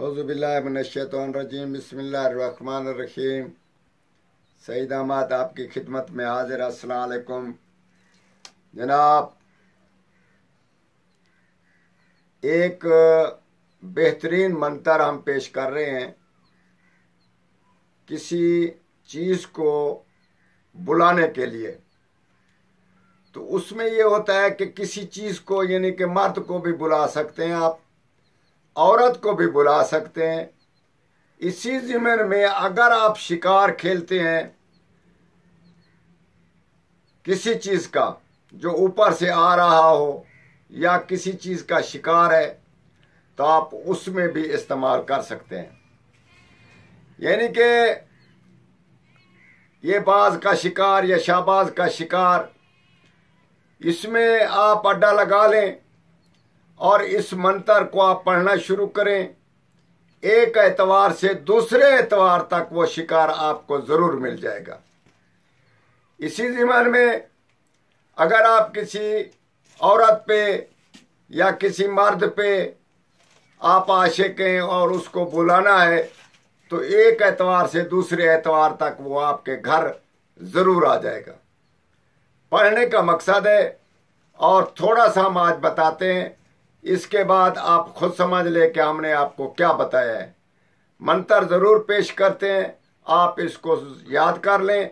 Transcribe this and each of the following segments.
औज़ुबिल्लाहिमिनश्शैतानिर्रजीम बिस्मिल्लाहिर्रहमानिर्रहीम। सईद अहमद आपकी खिदमत में हाजिर। अस्सलाम वालेकुम जनाब। एक बेहतरीन मंतर हम पेश कर रहे हैं किसी चीज़ को बुलाने के लिए। तो उसमें ये होता है कि किसी चीज़ को यानी कि मर्द को भी बुला सकते हैं आप, औरत को भी बुला सकते हैं। इसी ज़िम्न में अगर आप शिकार खेलते हैं किसी चीज़ का जो ऊपर से आ रहा हो या किसी चीज़ का शिकार है तो आप उसमें भी इस्तेमाल कर सकते हैं। यानी कि ये बाज का शिकार या शाहबाज का शिकार, इसमें आप अड्डा लगा लें और इस मंतर को आप पढ़ना शुरू करें। एक एतवार से दूसरे एतवार तक वो शिकार आपको ज़रूर मिल जाएगा। इसी ज़िम्न में अगर आप किसी औरत पे या किसी मर्द पे आप आशिक हैं और उसको बुलाना है तो एक एतवार से दूसरे एतवार तक वो आपके घर ज़रूर आ जाएगा। पढ़ने का मकसद है और थोड़ा सा हम आज बताते हैं, इसके बाद आप खुद समझ लें कि हमने आपको क्या बताया है। मंतर ज़रूर पेश करते हैं, आप इसको याद कर लें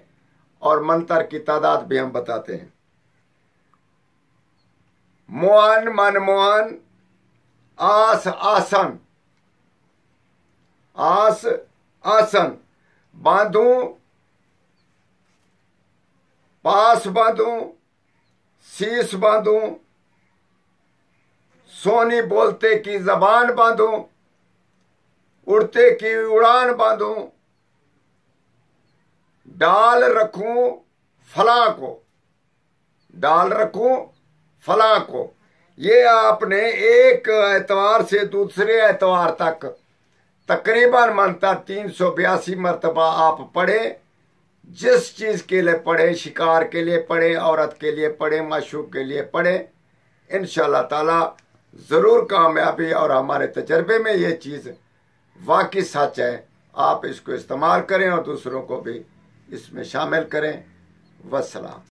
और मंतर की तादाद भी हम बताते हैं। मोहन मनमोहन आस आसन, आस आसन, बांधूं पास बांधूं, शीश बांधूं, सोनी बोलते की जबान बांधूं, उड़ते की उड़ान बांधूं, डाल रखूं फलां को, डाल रखूं फलां को। ये आपने एक एतवार से दूसरे एतवार तक तकरीबन मंतर 382 मरतबा आप पढ़े। जिस चीज़ के लिए पढ़े, शिकार के लिए पढ़े, औरत के लिए पढ़े, माशूक के लिए पढ़े, इंशाअल्लाह ताला ज़रूर कामयाबी। और हमारे तजर्बे में ये चीज़ वाकई सच है। आप इसको इस्तेमाल करें और दूसरों को भी इसमें शामिल करें। वस्सलाम।